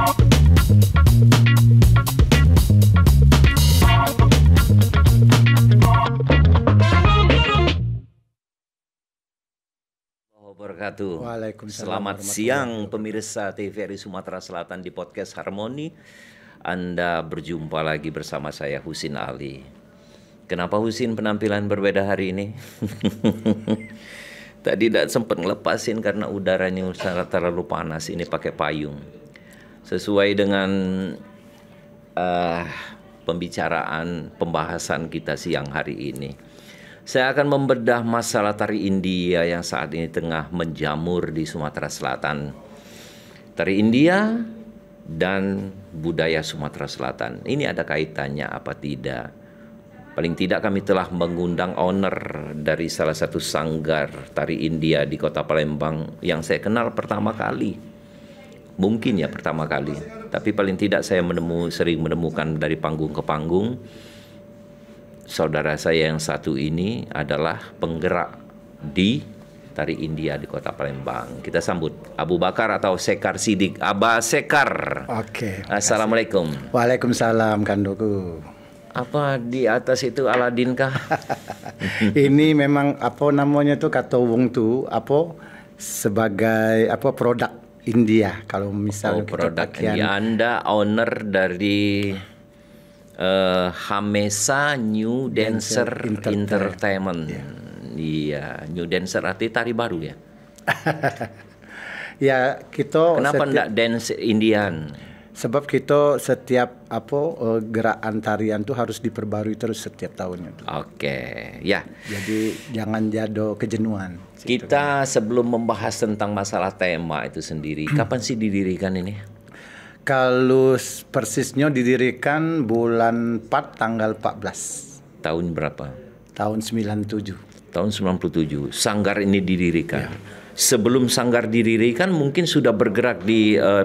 Wabarakatuh. Waalaikumsalam. Selamat siang pemirsa TVRI Sumatera Selatan di podcast Harmoni. Anda berjumpa lagi bersama saya Husin Ali. Kenapa Husin penampilan berbeda hari ini? Tadi tidak sempat ngelepasin karena udaranya sangat terlalu panas. Ini pakai payung. Sesuai dengan pembahasan kita siang hari ini. Saya akan membedah masalah tari India yang saat ini tengah menjamur di Sumatera Selatan. Tari India dan budaya Sumatera Selatan. Ini ada kaitannya apa tidak? Paling tidak kami telah mengundang owner dari salah satu sanggar tari India di Kota Palembang yang saya kenal pertama kali. Mungkin ya pertama kali. Tapi paling tidak saya sering menemukan dari panggung ke panggung. Saudara saya yang satu ini adalah penggerak di tari India di Kota Palembang. Kita sambut Abu Bakar atau Sekar Sidik. Aba Sekar. Oke. Assalamualaikum. Waalaikumsalam Kandoku. Apa di atas itu Aladin kah? Ini memang apa namanya tuh kata wong tuh apa sebagai apa produk India kalau misalnya produk India. Anda owner dari Hamesa New Dancer Entertainment. Iya, New Dancer arti tari baru ya. Ya, kita kenapa enggak dance Indian? Sebab kita setiap gerakan tarian tuh harus diperbarui terus setiap tahunnya tuh. Oke, ya. Jadi jangan jatuh kejenuhan. Kita sebelum membahas tentang masalah tema itu sendiri, kapan sih didirikan ini? Kalau persisnya didirikan bulan 4 tanggal 14. Tahun berapa? Tahun 97. Tahun 97. Sanggar ini didirikan. Ya. Sebelum sanggar didirikan mungkin sudah bergerak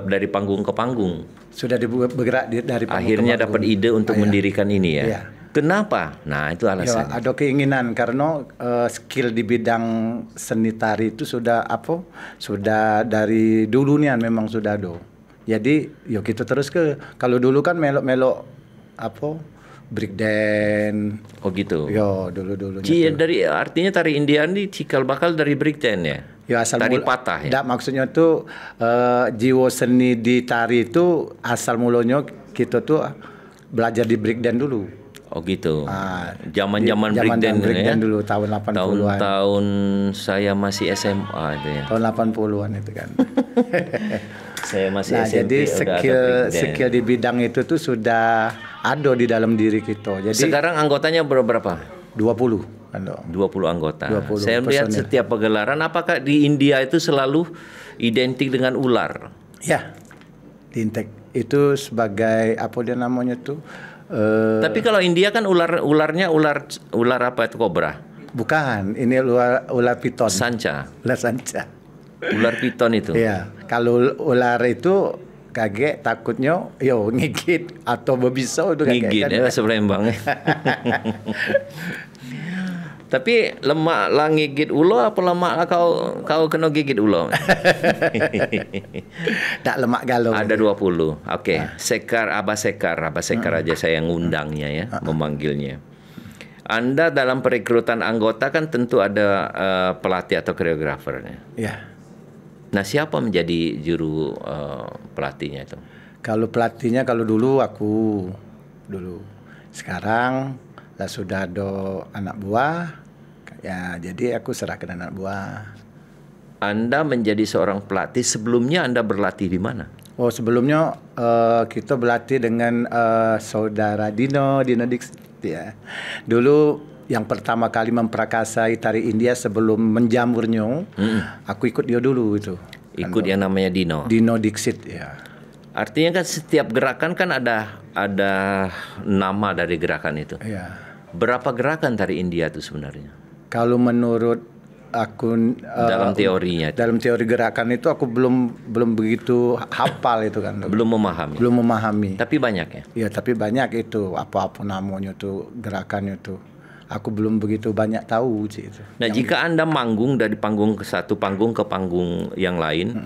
dari panggung ke panggung. Sudah bergerak dari panggung akhirnya ke panggung. Dapat ide untuk mendirikan ini ya. Ya. Kenapa? Nah, itu alasannya. Ya, ada keinginan karena skill di bidang seni tari itu sudah dari dulu nih memang sudah ada. Jadi, yuk kita terus kalau dulu kan melok-melok break dance. Oh gitu. Yo dulu-dulunya. Dari artinya tari India ini cikal bakal dari break dance ya. Ya asal tari patah ya. Enggak, maksudnya tuh jiwa seni di tari itu asal mulanya kita tuh belajar di break dance dulu. Oh gitu. Zaman-zaman break dance ya. Dulu tahun 80-an. Tahun-tahun saya masih SMA itu ya. Tahun 80-an itu kan. Saya masih SMP. Jadi skill di bidang itu tuh sudah ada di dalam diri kita. Jadi sekarang anggotanya berapa? 20. 20 anggota. 20 saya melihat personil. setiap pagelaran apakah di India itu selalu identik dengan ular? Ya. Dintek itu sebagai apa dia namanya tuh? Tapi kalau India kan ularnya ular apa itu kobra? Bukan, ini ular piton. Sanca. Ular sanca. Ular piton itu. Iya, kalau ular itu kaget takutnya ngigit atau berbisa itu kaget. Ngigit kan? ya Palembang. Tapi lemak lah ngigit ulo apa lemak lah kau kena gigit ulo? Tak lemak galau. Ada 20. Oke. Sekar Aba Sekar aja saya ngundangnya ya, memanggilnya. Anda dalam perekrutan anggota kan tentu ada pelatih atau koreografernya. Ya. Nah, siapa menjadi juru pelatihnya itu? Kalau pelatihnya kalau dulu aku dulu. Sekarang lah sudah ada anak buah. Ya, jadi aku serahkan anak buah. Anda menjadi seorang pelatih, sebelumnya Anda berlatih di mana? Oh, sebelumnya kita berlatih dengan saudara Dino Dixit ya. Dulu yang pertama kali memperakasai tari India sebelum menjamurnya, aku ikut dia dulu itu. Ikut yang namanya Dino. Dino Dixit ya. Artinya kan setiap gerakan kan ada nama dari gerakan itu. Ya. Berapa gerakan tari India itu sebenarnya? Kalau menurut aku dalam teorinya, dalam teori gerakan itu aku belum begitu hafal itu kan. Belum memahami. Belum memahami. Tapi banyak ya. Ya, tapi banyak itu apa namanya tuh gerakannya tuh. aku belum begitu banyak tahu itu. Nah, jika Anda manggung dari panggung ke satu panggung ke panggung yang lain,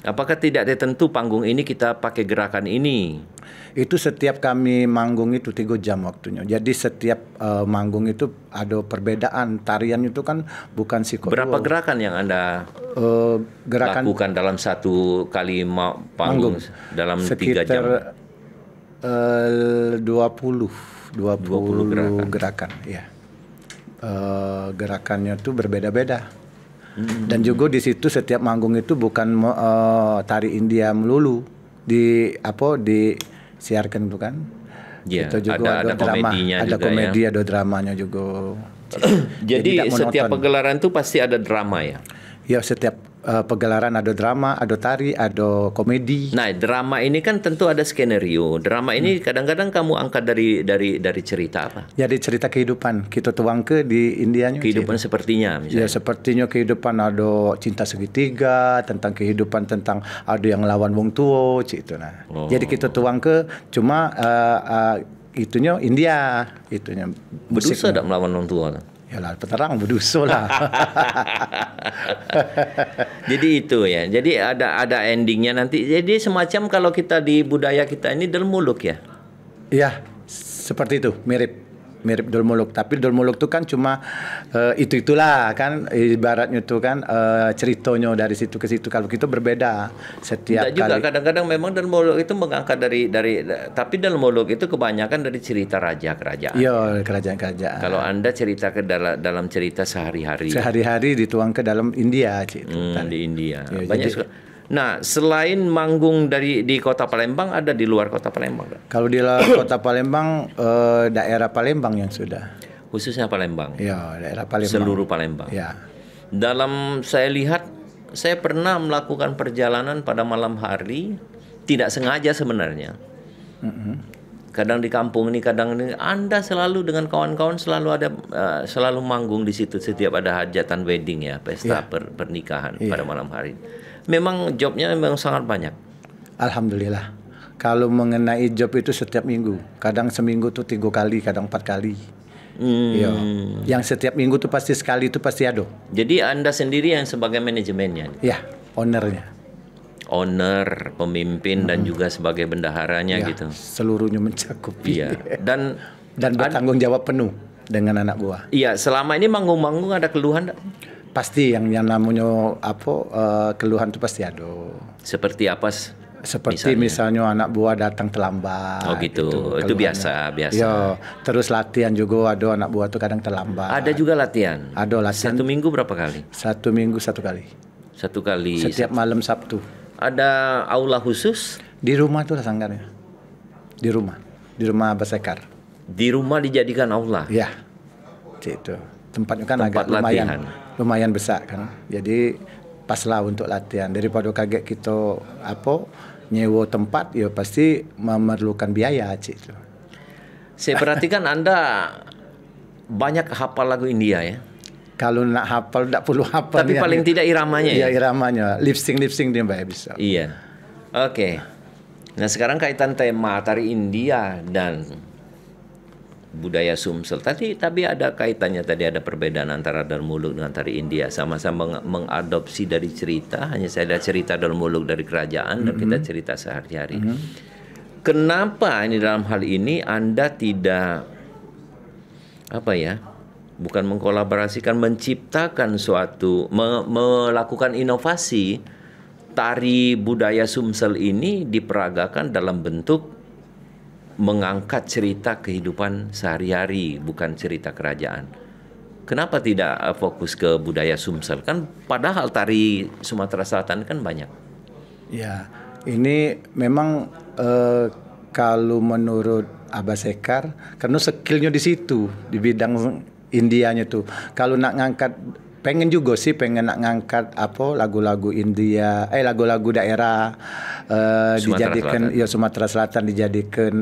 apakah tidak tertentu panggung ini kita pakai gerakan ini? Itu setiap kami manggung itu 3 jam waktunya. Jadi setiap manggung itu ada perbedaan. Tarian itu kan bukan psikodo. Berapa gerakan yang Anda gerakan lakukan dalam satu kali panggung dalam 3 jam? Sekitar 20 gerakan, ya. Gerakannya tuh berbeda-beda. Dan juga di situ setiap manggung itu bukan tari India melulu disiarkan itu kan. Ya, itu juga ada drama, ada juga komedi, ya. ada dramanya juga. Jadi setiap pegelaran itu pasti ada drama ya? Ya, setiap pegelaran ada drama, ada tari, ada komedi. Nah, drama ini kan tentu ada skenario. Drama ini kadang-kadang kamu angkat dari cerita apa? Jadi cerita kehidupan kita tuang ke di Indianya. Kehidupan sepertinya misalnya. Ya, sepertinya kehidupan ada cinta segitiga, tentang kehidupan, tentang ada yang lawan wong tua, itu nah. Jadi kita tuang ke cuma itunya India, itunya Berdosa tak melawan wong tua? Ya lah, peterang berdosa lah. Jadi itu ya. Jadi ada endingnya nanti. Jadi semacam kalau kita di budaya kita ini Delmuluk ya. Iya, seperti itu, mirip Dolmuluk. Tapi Dolmuluk itu kan cuma itulah kan ibaratnya itu kan ceritanya dari situ ke situ. Kalau kita berbeda setiap kali. Juga kadang-kadang memang Delmuluk itu mengangkat dari tapi Delmuluk itu kebanyakan dari cerita raja-kerajaan. Iya, kerajaan-kerajaan. Kalau Anda cerita ke dalam cerita sehari-hari. Sehari-hari dituang ke dalam India, di India. Ya, banyak Nah, selain manggung di Kota Palembang, ada di luar Kota Palembang? Kalau di luar Kota Palembang, daerah Palembang yang sudah. Khususnya Palembang? Ya, daerah Palembang. Seluruh Palembang? Ya. Dalam saya lihat, saya pernah melakukan perjalanan pada malam hari, tidak sengaja sebenarnya. Kadang di kampung ini, kadang ini, Anda selalu dengan kawan-kawan selalu ada, selalu manggung di situ setiap ada hajatan wedding ya, pesta pernikahan pada malam hari. Memang jobnya memang sangat banyak. Alhamdulillah. Kalau mengenai job itu setiap minggu, kadang seminggu tuh 3 kali, kadang 4 kali. Iya. Yang setiap minggu tuh pasti sekali itu pasti ada. Jadi Anda sendiri yang sebagai manajemennya? Ya, ownernya. Owner, pemimpin dan juga sebagai bendaharanya ya, gitu. Seluruhnya mencakupi. Iya. Dan bertanggung jawab penuh dengan anak buah. Iya, selama ini manggung-manggung ada keluhan enggak? Pasti yang namanya keluhan itu pasti ada. Seperti apa? Seperti misalnya anak buah datang terlambat. Oh gitu. Itu biasa. Ya, terus latihan juga ada anak buah tuh kadang terlambat. Ada juga latihan. Ada latihan. 1 minggu berapa kali? 1 minggu 1 kali. 1 kali. Setiap malam Sabtu. Ada aula khusus? Di rumah tuh sanggarnya. Di rumah Basekar. Di rumah dijadikan aula? Ya. Itu. Tempatnya kan tempat agak lumayan besar kan. Jadi pas lah untuk latihan. Daripada kaget kita nyewa tempat, ya pasti memerlukan biaya itu. Saya perhatikan Anda banyak hafal lagu India ya. Kalau nak hafal tidak perlu hafal. Tapi paling tidak iramanya ya. Iya, iramanya. Lip sync dia bisa. Iya. Oke. Nah, sekarang kaitan tema tari India dan budaya Sumsel tapi ada kaitannya, tadi ada perbedaan antara Darmuluk dengan tari India, sama-sama mengadopsi dari cerita. Hanya saya ada cerita Darmuluk dari kerajaan dan kita cerita sehari-hari. Kenapa ini dalam hal ini Anda tidak bukan mengkolaborasikan, menciptakan suatu melakukan inovasi tari budaya Sumsel ini diperagakan dalam bentuk mengangkat cerita kehidupan sehari-hari, bukan cerita kerajaan. Kenapa tidak fokus ke budaya Sumsel? Kan padahal tari Sumatera Selatan kan banyak. Ya, ini memang kalau menurut Abah Sekar, karena skillnya di situ, di bidang Indianya tuh. Kalau nak ngangkat, pengen nak ngangkat lagu-lagu India, lagu-lagu daerah dijadikan Sumatera Selatan dijadikan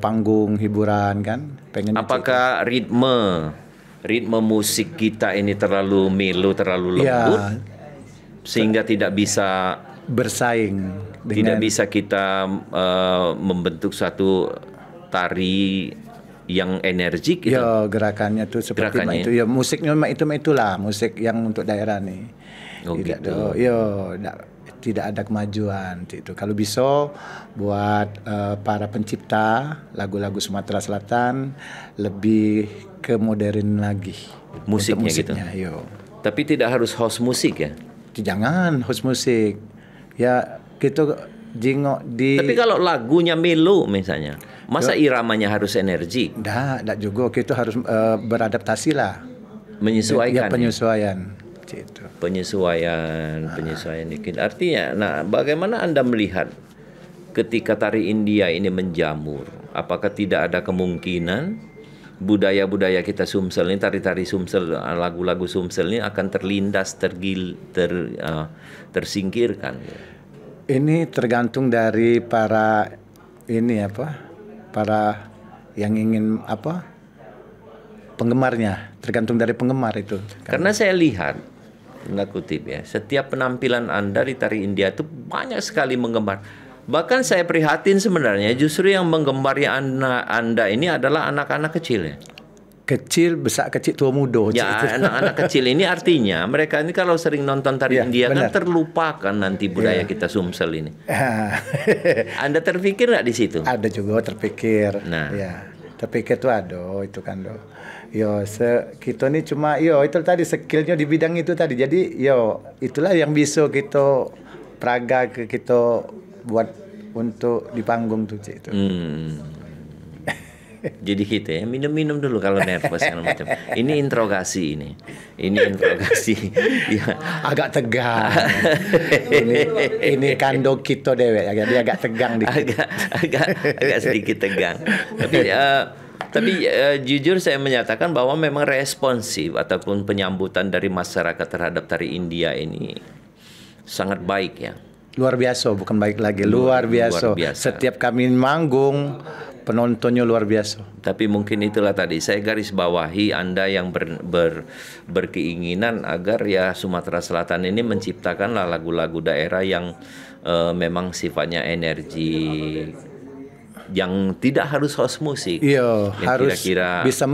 panggung hiburan kan. Apakah ritme musik kita ini terlalu melo, terlalu lembut sehingga tidak bisa bersaing tidak bisa kita membentuk suatu tari yang energik gitu. Ya, gerakannya tuh seperti Gerakannya. itu. Ya, musiknya itulah musik yang untuk daerah nih. Oh, Tidak gitu. tidak ada kemajuan itu. Kalau bisa buat para pencipta lagu-lagu Sumatera Selatan lebih ke modern lagi. Musiknya Untuk gitu. Yo. Tapi tidak harus host musik ya. Jangan host musik. Ya, gitu jingok di. Tapi kalau lagunya melo misalnya, masa iramanya harus energik? Nggak juga. Kita harus beradaptasi lah. Menyesuaikan. Ya, penyesuaian. Gitu. Penyesuaian dikit. Artinya, nah bagaimana Anda melihat ketika tari India ini menjamur? Apakah tidak ada kemungkinan budaya-budaya kita Sumsel ini, tari-tari Sumsel, lagu-lagu Sumsel ini akan terlindas, tersingkirkan? Ini tergantung dari para yang ingin penggemarnya, tergantung dari penggemar itu. Karena saya lihat, tanda kutip ya, setiap penampilan Anda di tari India itu banyak sekali menggemar. Bahkan saya prihatin sebenarnya justru yang menggemari Anda ini adalah anak-anak kecil ya. Kecil, besar, kecil, tua, muda. Ya, anak-anak kecil ini artinya mereka ini kalau sering nonton tari Ya, India benar. kan terlupakan nanti budaya kita Sumsel ini. Anda terpikir nggak di situ? Ada juga terpikir. Nah. Ya, terpikir tuh ada itu kan do. Yo, kita nih cuma itu tadi skillnya di bidang itu tadi. Jadi itulah yang bisa kita praga kita buat untuk di panggung tuh Cik, itu. Jadi gitu ya, minum-minum dulu kalau nervous segala macam. Ini interogasi ini interogasi. Ya. Agak tegang. ini kandung kita dewek, dia agak tegang dikit. agak sedikit tegang. Tapi jujur saya menyatakan bahwa memang responsif ataupun penyambutan dari masyarakat terhadap tari India ini sangat baik ya. Luar biasa, bukan baik lagi, luar biasa. Setiap kami manggung, penontonnya luar biasa. Tapi mungkin itulah tadi saya garis bawahi Anda yang berkeinginan agar ya Sumatera Selatan ini menciptakanlah lagu-lagu daerah yang memang sifatnya energi, yang tidak harus host musik. Iya, harus kira-kira bisa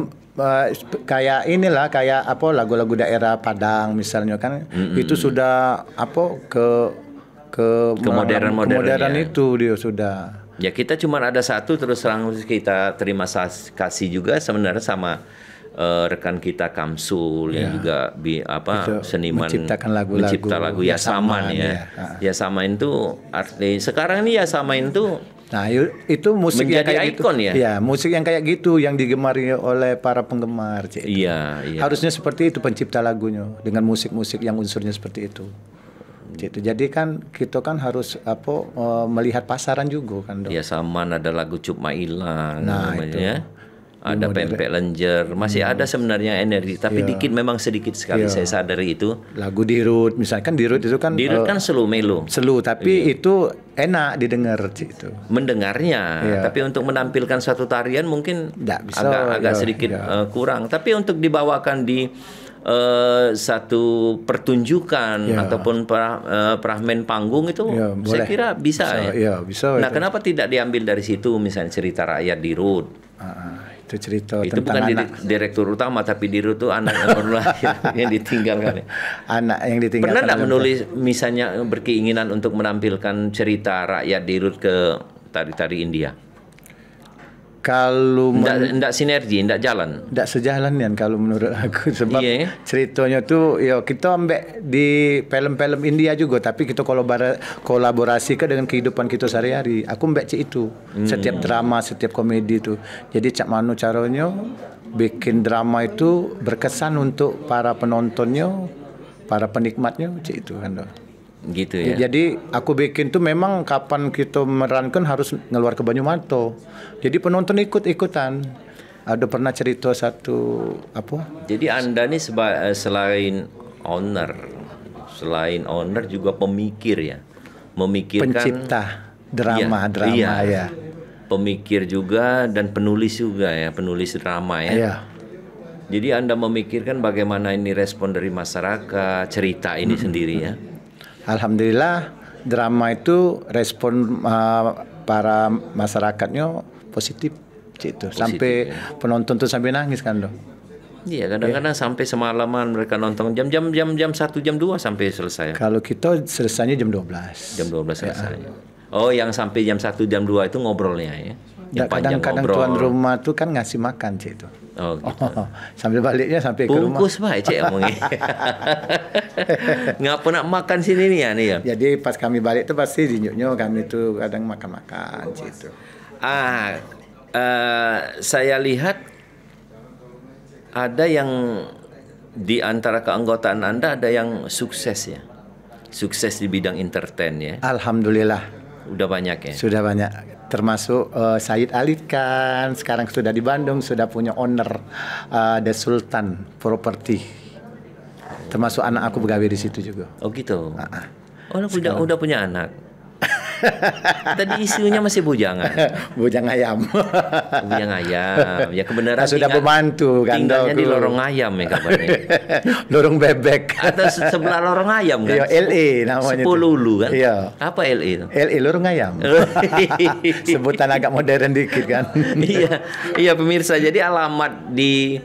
kayak lagu-lagu daerah Padang misalnya kan, itu sudah kemodernan itu dia sudah. Ya kita cuma ada satu, terus langsung kita terima kasih juga sebenarnya sama rekan kita Kamsul yang juga seniman menciptakan lagu-lagu mencipta lagu Yasaman ya. Yasaman itu arti sekarang ini Yasaman itu itu musik yang kayak ikon gitu. Ya, musik yang kayak gitu yang digemari oleh para penggemar. Iya. Harusnya seperti itu pencipta lagunya dengan musik-musik yang unsurnya seperti itu. Jadi kan kita kan harus melihat pasaran juga kan. Ya Saman ada lagu Cup Mailang namanya. Itu. Ada Pempek Lenjer, masih ada sebenarnya energi, tapi memang sedikit sekali saya sadari itu. Lagu Dirut, misalkan Dirut itu kan kan slow melo. Slow, tapi itu enak didengar itu. Mendengarnya, tapi untuk menampilkan satu tarian mungkin agak sedikit kurang. Tapi untuk dibawakan di satu pertunjukan ataupun pramen panggung itu saya kira bisa ya. Bisa. Nah, kenapa tidak diambil dari situ misalnya cerita rakyat Dirut? Itu cerita itu tentang bukan anak. Direktur utama, tapi Dirut itu anak yang baru lahir yang ditinggalkan. Anak yang ditinggalkan. Pernah tidak menulis misalnya berkeinginan untuk menampilkan cerita rakyat Dirut ke tari-tari India? Kalau enggak sinergi, enggak jalan. Enggak sejalan kan kalau menurut aku, sebab ceritanya tuh kita ambek di film-film India juga, tapi kita kolaborasi dengan kehidupan kita sehari-hari. Aku ambek itu. Setiap drama, setiap komedi itu. Jadi cak mano caranya bikin drama itu berkesan untuk para penontonnya, para penikmatnya, itu kan. Gitu ya. Jadi aku bikin tuh memang kapan kita merankan harus ngeluar ke Banyumato. Jadi penonton ikut-ikutan. Ada pernah cerita satu Jadi Anda nih selain owner juga pemikir ya. Memikirkan pencipta drama ya. Pemikir juga dan penulis juga ya, penulis drama ya. Iya. Jadi Anda memikirkan bagaimana ini respon dari masyarakat, cerita ini sendiri ya. Alhamdulillah drama itu respon para masyarakatnya positif. Itu sampai penonton tuh sampai nangis kan dong. Iya, kadang-kadang sampai semalaman mereka nonton jam 1 jam 2 sampai selesai. Kalau kita selesainya jam 12. Jam 12 selesai. Oh, yang sampai jam 1 jam 2 itu ngobrolnya ya. Yang panjang Kadang-kadang ngobrol. tuan rumah tuh kan ngasih makan Cik itu. Oh, gitu. Sambil baliknya sampai ke rumah. Bungkus baik Cik omongnya. Ngapa nak makan sini nih ya nih ya. Jadi pas kami balik tuh pasti dinyuk-nyuk kami tuh kadang makan-makan Cik itu. Saya lihat ada yang di antara keanggotaan Anda ada yang sukses ya. Sukses di bidang entertain ya. Alhamdulillah. Udah banyak ya. Sudah banyak. Termasuk Said Alid kan sekarang sudah di Bandung, sudah punya owner The Sultan Property. Termasuk anak aku begawe di situ juga. Oh gitu. Oh, udah punya anak. Tadi isunya masih bujangan. Bujang ayam. Bujang ayam. Ya kebenaran sudah membantu kan. Tinggalnya di lorong ayam ya kabarnya. Lorong bebek. Atau sebelah lorong ayam kan? Iya, LE namanya. Sepululu kan? Iya. Apa LE itu? LE lorong ayam. Sebutan agak modern dikit kan. Iya pemirsa. Jadi alamat di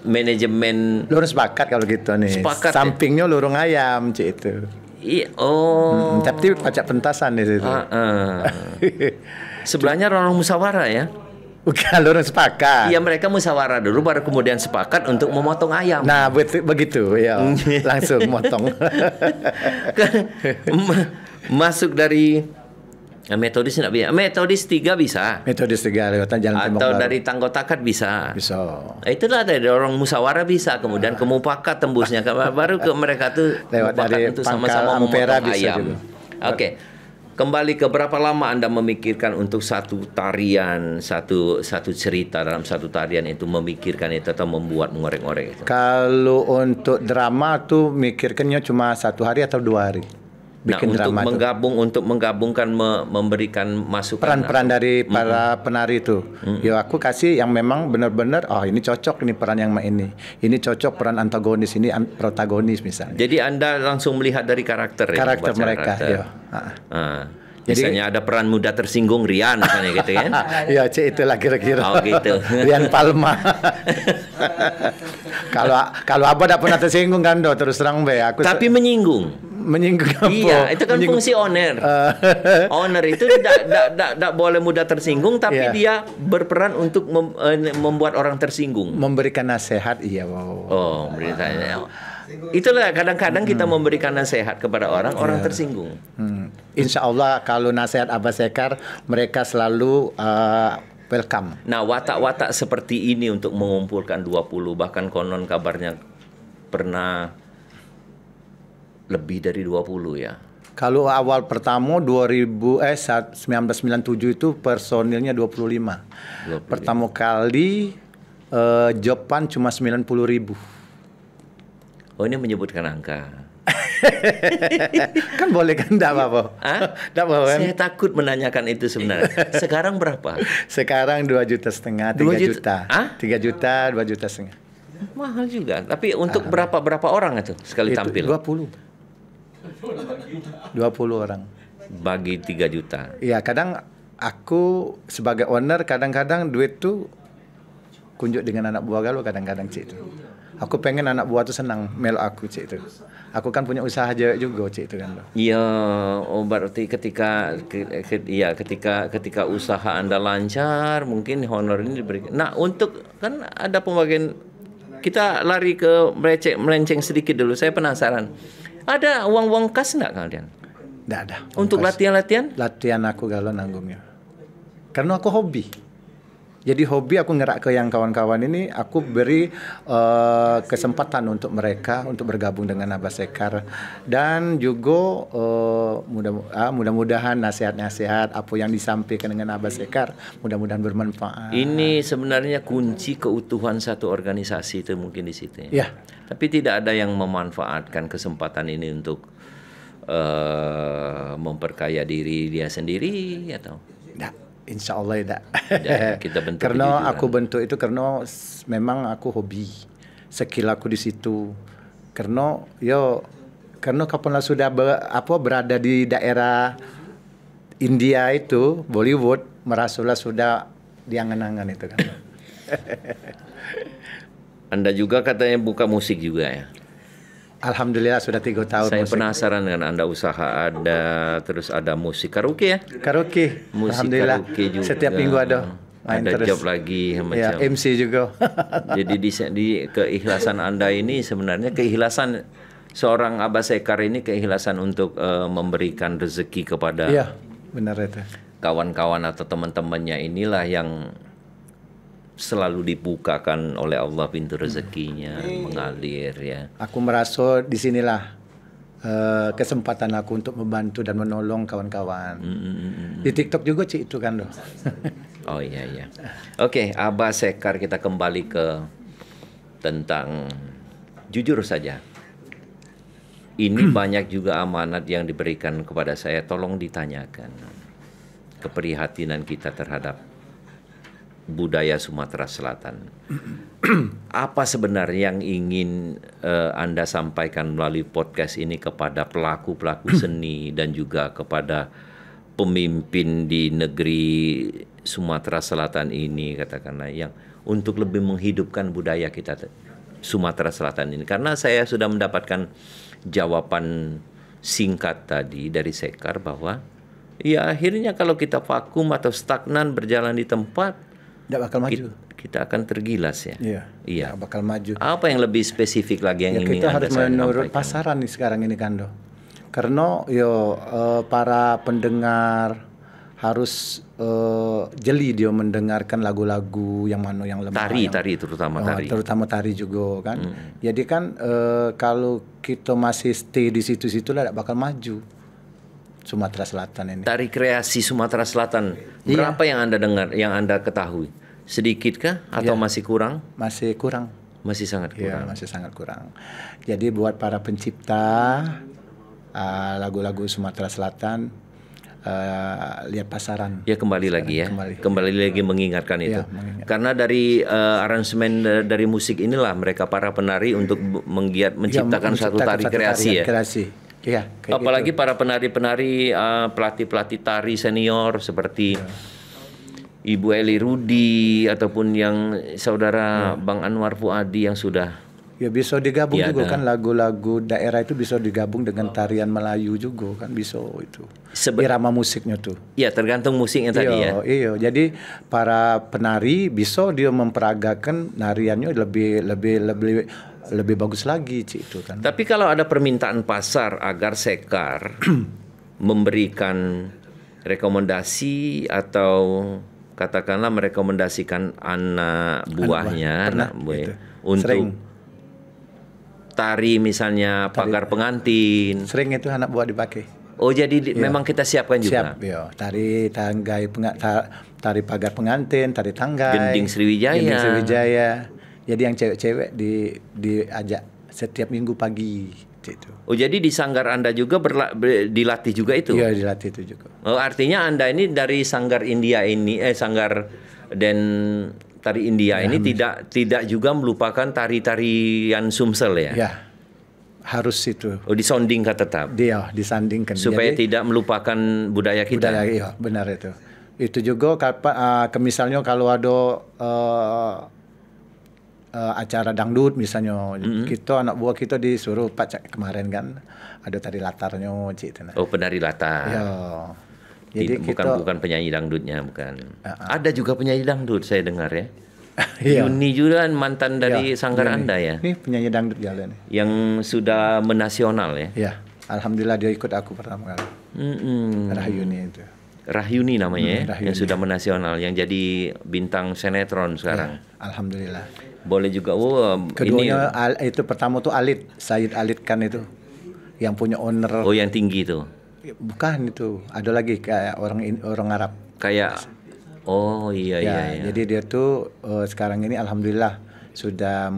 manajemen lorong sepakat kalau gitu nih. Sepakat, sampingnya lorong ayam Cik itu. Iya, oh. Tapi pajak pentasan di situ. Sebelahnya lorong musyawarah ya. Bukan lorong sepakat. Iya, mereka musyawarah dulu baru kemudian sepakat untuk memotong ayam. Nah, begitu ya. Langsung motong. Masuk dari Metodis enggak bisa. Metodis 3 bisa. Metodis 3 lewatan jalan Tembok Atau Baru. dari Tanggo Takat bisa. Bisa. Itulah dari orang musyawarah bisa, kemudian ke Mupakat tembusnya baru ke mereka tuh lewat Mupakat dari untuk Pangkal sama-sama Ampera memotong bisa ayam. juga. Oke. Kembali ke berapa lama Anda memikirkan untuk satu tarian, satu cerita dalam satu tarian itu, memikirkan itu atau membuat mengorek-ngorek itu? Kalau untuk drama tuh mikirkannya cuma 1 hari atau 2 hari. Bikin drama untuk menggabungkan memberikan masukan peran-peran dari para penari itu. Ya aku kasih yang memang benar-benar ini cocok ini peran yang ini. Ini cocok peran antagonis, ini protagonis misalnya. Jadi Anda langsung melihat dari karakter mereka ya. Misalnya ada peran muda tersinggung Rian misalnya gitu kan. Ya Cik itulah kira-kira. Oh gitu. Rian Palma. Kalau Abah tidak pernah tersinggung kan terus terang be aku. Tapi menyinggung. Menyinggung apa? Iya, itu kan fungsi owner. Owner itu tidak boleh mudah tersinggung, tapi dia berperan untuk membuat orang tersinggung. Memberikan nasihat, iya. Wow. Oh, memberikan nasihat. Itulah kadang-kadang kita memberikan nasihat kepada orang tersinggung. Insya Allah kalau nasihat Abah Sekar, mereka selalu welcome. Nah, watak-watak seperti ini untuk mengumpulkan 20, bahkan konon kabarnya pernah lebih dari 20 ya. Kalau awal pertama 1997 itu personilnya 25. Pertama kali joban cuma 90.000. Oh, ini menyebutkan angka. Kan boleh kan, enggak apa-apa. Enggak apa-apa kan? Saya takut menanyakan itu sebenarnya. Sekarang berapa? Sekarang 2,5 juta, 3 juta. 3 juta, 2,5 juta. Mahal juga. Tapi untuk berapa orang itu sekali tampil? 20 orang. Bagi 3 juta. Iya, kadang aku sebagai owner kadang-kadang duit tuh kunjuk dengan anak buah galau kadang-kadang Cik itu. Aku pengen anak buah tuh senang melok aku Cik itu. Aku kan punya usaha juga Cik itu kan. Iya, berarti ketika usaha Anda lancar, mungkin honor ini diberikan. Nah, untuk kan ada pembagian, kita lari ke melenceng sedikit dulu. Saya penasaran. Ada uang kas enggak kalian? Enggak ada. Untuk latihan-latihan? Latihan aku galau nanggungnya. Karena aku hobi. Jadi hobi aku ngerak ke yang kawan-kawan ini, aku beri kesempatan untuk mereka untuk bergabung dengan Abah Sekar, dan juga mudah-mudahan nasihat-nasihat apa yang disampaikan dengan Abah Sekar mudah-mudahan bermanfaat. Ini sebenarnya kunci keutuhan satu organisasi itu mungkin di situ. Ya. Tapi tidak ada yang memanfaatkan kesempatan ini untuk memperkaya diri dia sendiri atau? Tidak. Insya Allah tidak. Kita bentuk karena aku bentuk itu karena memang aku hobi, skill aku di situ. Karena kapan sudah berada di daerah India itu Bollywood, merasalah sudah diangan-angan itu kan. Anda juga katanya buka musik juga ya? Alhamdulillah sudah 3 tahun. Saya musik. penasaran dengan Anda usaha ada, terus ada musik karaoke ya? Karaoke. Musik Alhamdulillah. karaoke juga. Setiap minggu ada. Main Ada terus. job lagi Ya, macam. MC juga. Jadi di keikhlasan Anda ini sebenarnya keikhlasan seorang Abah Sekar ini keikhlasan untuk memberikan rezeki kepada Iya, benar itu. kawan-kawan atau teman-temannya inilah yang selalu dibukakan oleh Allah pintu rezekinya mengalir ya. Aku merasa di sinilah kesempatan aku untuk membantu dan menolong kawan-kawan. Di TikTok juga Ci itu kan loh. Oh iya iya. Oke, Abah Sekar, kita kembali ke tentang jujur saja. Ini banyak juga amanat yang diberikan kepada saya, tolong ditanyakan. Keprihatinan kita terhadap budaya Sumatera Selatan. Apa sebenarnya yang ingin Anda sampaikan melalui podcast ini kepada pelaku-pelaku seni dan juga kepada pemimpin di negeri Sumatera Selatan ini, katakanlah, yang untuk lebih menghidupkan budaya kita Sumatera Selatan ini? Karena saya sudah mendapatkan jawaban singkat tadi dari Sekar bahwa ya akhirnya kalau kita vakum atau stagnan berjalan di tempat, Tidak bakal maju. kita akan tergilas ya. Iya. Iya. Tidak bakal maju. Apa yang lebih spesifik lagi yang Ya, ingin kita Anda harus menurut sampaikan? pasaran nih sekarang ini kan doh. Karena para pendengar harus jeli dia mendengarkan lagu-lagu yang mana yang lemah, Tari terutama tari. terutama tari juga kan. Jadi kan kalau kita masih stay di situ-situ lah tidak bakal maju Sumatera Selatan ini. Tari kreasi Sumatera Selatan, Iya. berapa yang Anda dengar, yang Anda ketahui? Sedikitkah atau Iya. masih kurang? Masih kurang. Masih sangat Iya, kurang. masih sangat kurang. Jadi buat para pencipta lagu-lagu Sumatera Selatan, lihat pasaran. Ya kembali lagi ya, kembali lagi mengingatkan itu. mengingat. Karena dari aransemen dari musik inilah mereka para penari untuk menggiat menciptakan satu tari kreasi ya. Kreasi. Iya, kayak Apalagi para penari-penari, pelatih-pelatih tari senior seperti Ibu Eli Rudi ataupun yang saudara Bang Anwar Fuadi yang sudah ya bisa digabung Iya, juga ada. kan lagu-lagu daerah itu bisa digabung dengan tarian Melayu juga kan bisa itu. Irama musiknya tuh. ya tergantung musiknya tadi ya. Iya, jadi para penari bisa dia memperagakan nariannya lebih bagus lagi Ci, itu kan. Tapi kalau ada permintaan pasar agar Sekar memberikan rekomendasi atau katakanlah merekomendasikan anak buahnya, Pernah, anak buah gitu. untuk Sering. tari misalnya pagar pengantin. Sering itu anak buah dipakai. Oh jadi memang kita siapkan juga. Siap, yo. Tari tanggai tari pagar pengantin, tari tanggai. Gending Sriwijaya. Gending Sriwijaya. Jadi yang cewek-cewek diajak setiap minggu pagi gitu. Oh jadi di sanggar Anda juga dilatih juga itu? Iya, dilatih itu juga. Oh artinya Anda ini dari sanggar India ini sanggar dan tari India ini tidak juga melupakan tari-tarian Sumsel ya? Ya. Harus itu. Oh disondingkan tetap Dia disandingkan supaya jadi, tidak melupakan budaya kita. budaya, iya, benar itu. Itu juga misalnya kalau ada acara dangdut misalnya, kita anak buah kita disuruh Pak kemarin kan ada tari latarnya gitu. Oh penari latar. Ya. Jadi bukan penyanyi dangdutnya bukan. Ada juga penyanyi dangdut saya dengar ya. Iya. Yuni juga mantan dari sanggar Yuni. Anda ya, Ini penyanyi dangdut jalan nih. yang sudah menasional ya. Ya, alhamdulillah dia ikut aku pertama kali. Rahyuni itu. Rahyuni namanya ya, Rahyuni. yang sudah menasional, yang jadi bintang sinetron sekarang. Alhamdulillah. Boleh juga. ini Keduanya itu pertama tuh Alit, Said Alit kan itu yang punya owner. oh yang tinggi tuh. Bukan itu, ada lagi kayak orang Arab. Kayak oh iya Ya, iya iya. jadi dia tuh sekarang ini alhamdulillah sudah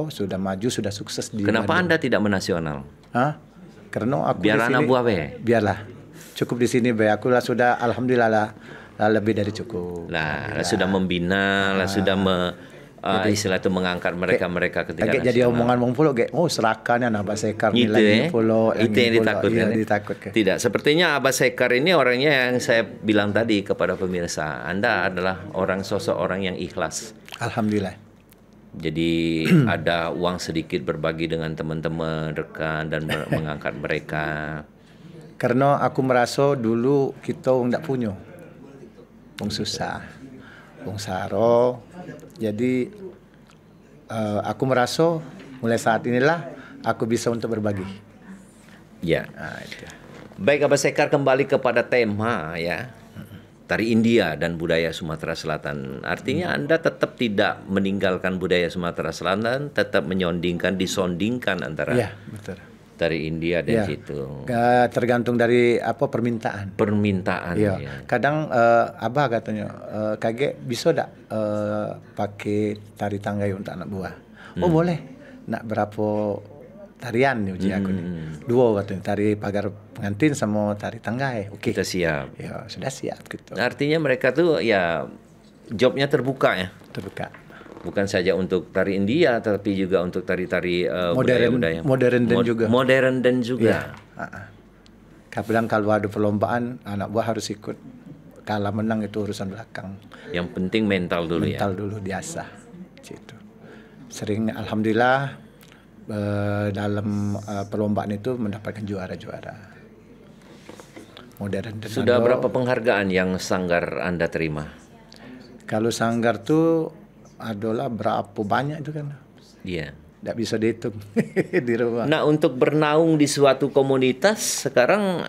sudah maju, sudah sukses di Kenapa Bandung. Anda tidak menasional? Hah? Karena aku Biar di anak sini, buah be. biarlah. Cukup di sini be. Aku lah sudah alhamdulillah lah lebih dari cukup. Lah sudah membina, lah sudah istilah itu mengangkat mereka ketika jadi omongan wong pulau oh serahkan Abah Sekar gitu nilainya pulau itu yang ditakutkan. Iya, ditakutkan. Tidak, sepertinya Abah Sekar ini orangnya yang saya bilang tadi kepada pemirsa, Anda adalah sosok orang yang ikhlas. Alhamdulillah. Jadi ada uang sedikit berbagi dengan teman-teman, rekan, dan mengangkat mereka. Karena aku merasa dulu kita nggak punya, wong susah, wong saro. Jadi aku merasa mulai saat inilah aku bisa untuk berbagi. Ya. Itu. Baik, Abah Sekar, kembali kepada tema ya. Tari India dan budaya Sumatera Selatan. Artinya Anda tetap tidak meninggalkan budaya Sumatera Selatan, tetap disondingkan antara betul. Tari India dan situ. Tergantung dari permintaan. Ya. Kadang Abah katanya kage bisa tak pakai tari tanggai untuk anak buah. Oh boleh. Nak berapa tarian nih uji aku nih. Dua katanya, tari pagar pengantin sama tari tanggai. Oke. Kita siap. Ya sudah siap gitu. Artinya mereka tuh ya jobnya terbuka ya. Terbuka. Bukan saja untuk tari India, tapi juga untuk tari-tari budaya-budaya. Modern dan juga. Ya. Kadang kalau ada perlombaan, anak buah harus ikut. Kalah menang itu urusan belakang. Yang penting mental dulu ya. Mental dulu diasah. Gitu. Sering alhamdulillah dalam perlombaan itu mendapatkan juara-juara. Modern dan sudah berapa penghargaan yang Sanggar Anda terima? Kalau Sanggar tuh adalah berapa banyak itu kan? Iya. Tidak bisa dihitung di rumah. Nah, untuk bernaung di suatu komunitas sekarang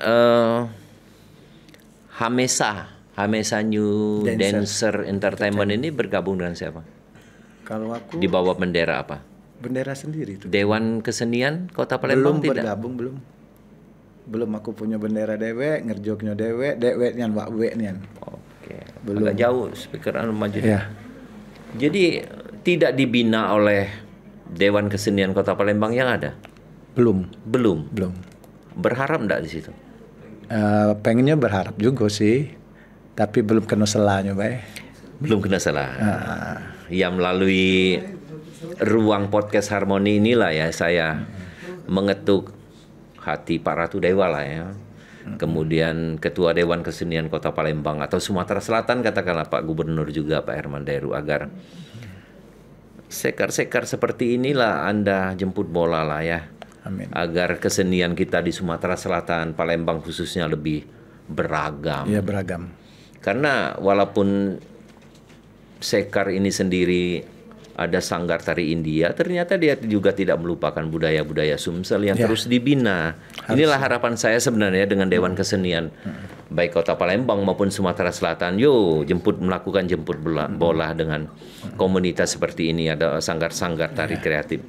Hamesa New Dancer Entertainment ini bergabung dengan siapa? Kalau aku di bawah bendera apa? Bendera sendiri itu. Dewan Kesenian Kota Palembang belum tidak? Bergabung belum aku punya bendera dewe, ngerjoknya dewe nyan wakwe nyan. Oke. Belum. Agak jauh speakeran maju. Ya. Jadi tidak dibina oleh Dewan Kesenian Kota Palembang yang ada? Belum. Berharap enggak di situ? Pengennya berharap juga sih, tapi belum kena selanya, Bay. Belum kena salah. Ya, melalui ruang podcast Harmoni inilah ya saya mengetuk hati Pak Ratu Dewa lah ya. Kemudian Ketua Dewan Kesenian Kota Palembang atau Sumatera Selatan, katakanlah Pak Gubernur juga Pak Herman Deru, agar sekar-sekar seperti inilah Anda jemput bola lah ya. Amin. Agar kesenian kita di Sumatera Selatan, Palembang khususnya lebih beragam. Iya, beragam. Karena walaupun sekar ini sendiri ada Sanggar Tari India, ternyata dia juga tidak melupakan budaya-budaya Sumsel yang terus dibina. Inilah harapan saya sebenarnya dengan Dewan Kesenian baik Kota Palembang maupun Sumatera Selatan. Melakukan jemput bola dengan komunitas seperti ini, ada sanggar-sanggar tari kreatif.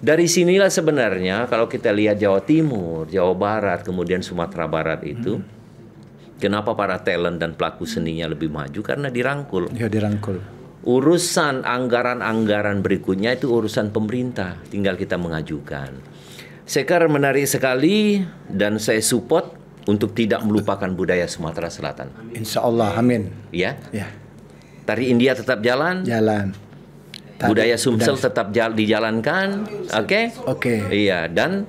Dari sinilah sebenarnya kalau kita lihat Jawa Timur, Jawa Barat, kemudian Sumatera Barat itu, kenapa para talent dan pelaku seninya lebih maju? Karena dirangkul. Ya, dirangkul. Urusan anggaran-anggaran berikutnya itu urusan pemerintah, tinggal kita mengajukan. Sekar menarik sekali dan saya support untuk tidak melupakan budaya Sumatera Selatan. Insya Allah, amin. Ya. Ya. Tari India tetap jalan. Budaya Sumsel tetap dijalankan, oke? Oke. Iya, dan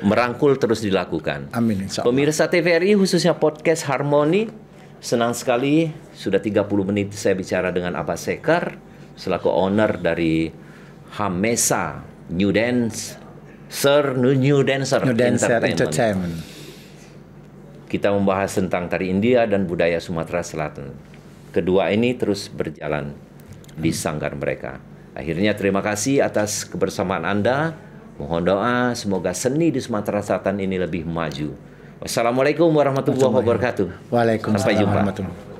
merangkul terus dilakukan. Amin, insya Allah. Pemirsa TVRI khususnya podcast Harmoni, senang sekali sudah 30 menit saya bicara dengan Abah Sekar selaku owner dari Hamesa New Dancer Entertainment. Kita membahas tentang tari India dan budaya Sumatera Selatan. Kedua ini terus berjalan di sanggar mereka. Akhirnya terima kasih atas kebersamaan Anda. Mohon doa semoga seni di Sumatera Selatan ini lebih maju. Wassalamualaikum warahmatullahi wabarakatuh. Waalaikumsalam. Sampai jumpa. Warahmatullahi.